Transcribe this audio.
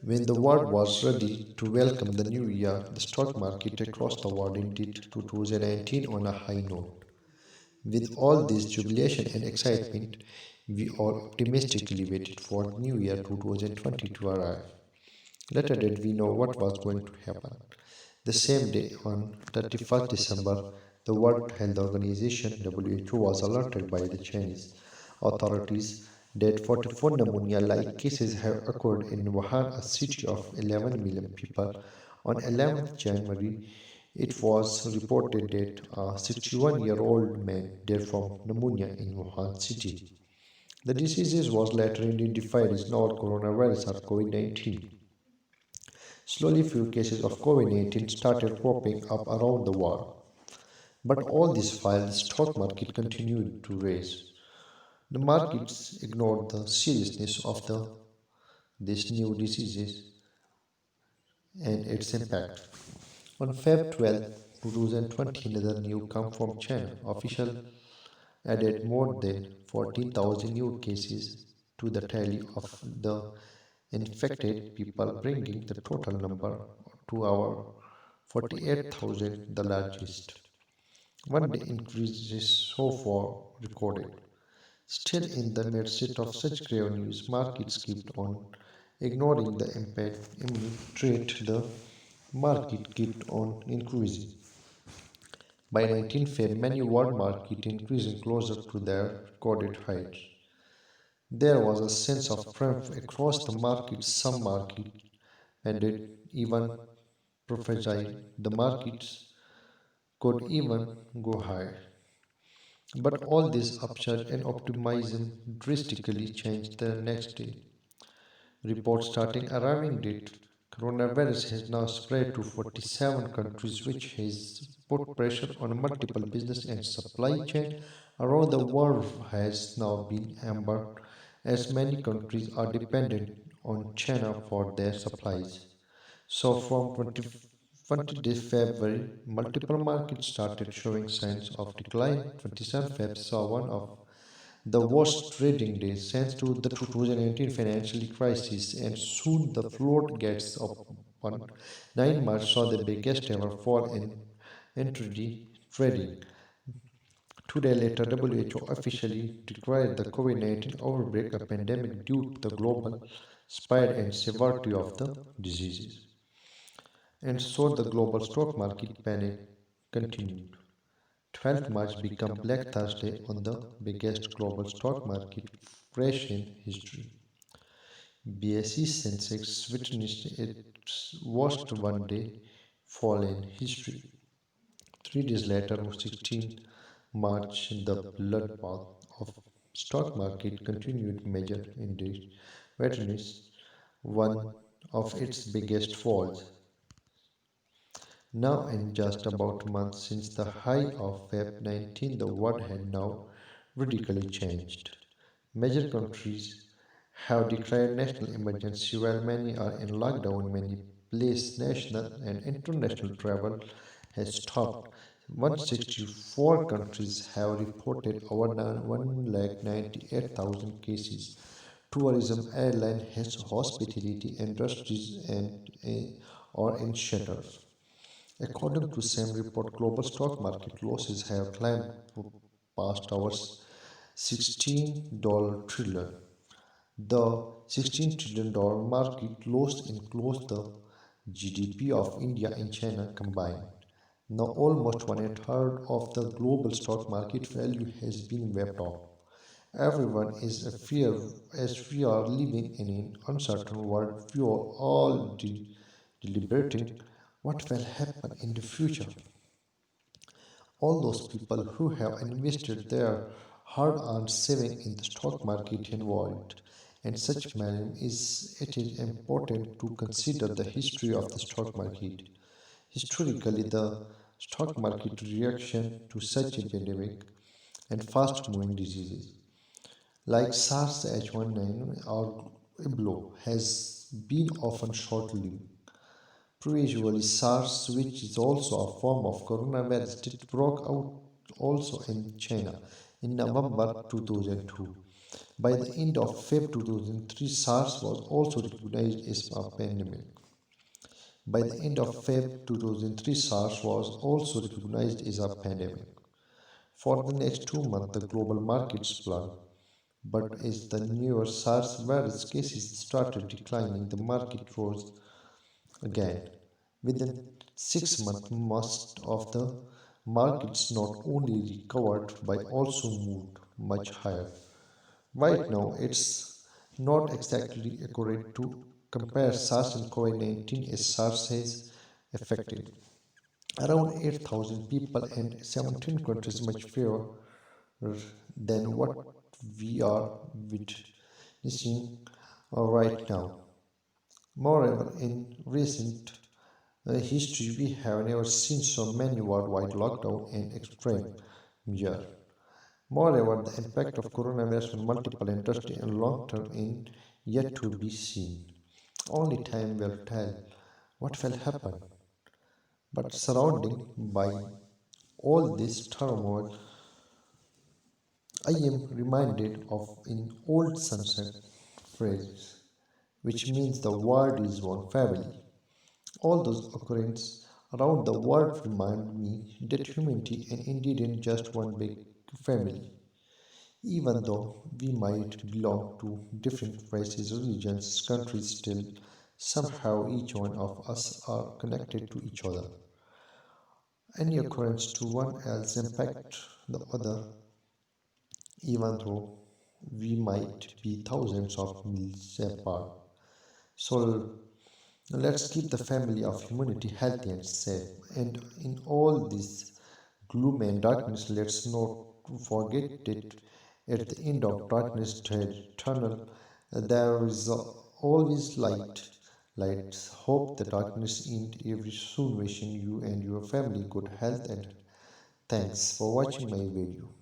When the world was ready to welcome the new year, the stock market across the world ended 2019 on a high note. With all this jubilation and excitement, we all optimistically waited for New Year 2020 to arrive. Little did we know what was going to happen. The same day, on 31st December, the World Health Organization (WHO) was alerted by the Chinese authorities that 44 pneumonia-like cases have occurred in Wuhan, a city of 11 million people. On 11th January, it was reported that a 61-year-old man died from pneumonia in Wuhan city. The disease was later identified as novel coronavirus or COVID-19. Slowly, few cases of COVID-19 started popping up around the world. But all this while, the stock market continued to rise. The markets ignored the seriousness of this new disease and its impact. On Feb 12, 2020, another news came from China. Officials added more than 14,000 new cases to the tally of the infected people, bringing the total number to over 48,000, the largest one-day increases so far recorded. Still, in the midst of such grave news, markets kept on ignoring the impact. Immediate the market kept on increasing. By 19 Feb, many world markets increasing closer to their recorded heights. There was a sense of triumph across the markets. Some markets ended even prophesied the markets could even go higher. But all this upsurge and optimism drastically changed the next day. Reports starting arriving that coronavirus has now spread to 47 countries, which has put pressure on multiple business and supply chain around the world has now been hampered as many countries are dependent on China for their supplies. So from 20 February, multiple markets started showing signs of decline. 27 Feb saw one of the worst trading days since to the 2018 financial crisis, and soon the float gets open. 9 March saw the biggest ever fall in intraday trading. 2 days later, WHO officially declared the COVID-19 outbreak a pandemic due to the global spread and severity of the diseases. And so the global stock market panic continued. 12th March became Black Thursday on the biggest global stock market crash in history. BSE Sensex witnessed its worst one-day fall in history. 3 days later, on 16 March, the bloodbath of stock market continued. Major index witnessed one of its biggest falls. Now, in just about a month since the high of Feb 19, the world had now radically changed. Major countries have declared national emergency while many are in lockdown. Many places national and international travel has stopped. 164 countries have reported over 198,000 cases. Tourism, airline, hospitality industries and are in shutters. According to same report, global stock market losses have climbed past our $16 trillion. The $16 trillion market lost includes the GDP of India and China combined. Now almost 1/3 of the global stock market value has been wiped off. Everyone is afraid as we are living in an uncertain world. We are all deliberating what will happen in the future. All those people who have invested their hard-earned savings in the stock market involved. In such manner, it is important to consider the history of the stock market. Historically, the stock market reaction to such epidemic and fast-moving diseases like SARS, H1N9 or Ebola has been often short-lived. Previously, SARS, which is also a form of coronavirus, did broke out also in China in November 2002. By the end of Feb 2003, SARS was also recognized as a pandemic. By the end of Feb 2003, SARS was also recognized as a pandemic. For the next 2 months, the global markets plunged, but as the newer SARS virus cases started declining, the market rose again. Within 6 months, most of the markets not only recovered but also moved much higher. Right now, it's not exactly accurate to compare SARS and COVID-19 as SARS has affected around 8,000 people and 17 countries, much fewer than what we are witnessing right now. Moreover, in recent history, we have never seen so many worldwide lockdown and extreme measures. Moreover, the impact of coronavirus on multiple industries and long term is yet to be seen. Only time will tell what will happen. But surrounding by all this turmoil, I am reminded of an old sunset phrase, which means the world is one family. All those occurrences around the world remind me that humanity and indeed is just one big family. Even though we might belong to different races, religions, countries, still somehow each one of us are connected to each other. Any occurrence to one else impact the other, even though we might be thousands of miles apart. So let's keep the family of humanity healthy and safe. And in all this gloom and darkness, let's not forget that at the end of darkness tunnel there is always light. Let's hope the darkness end every soon. Wishing you and your family good health and thanks for watching my video.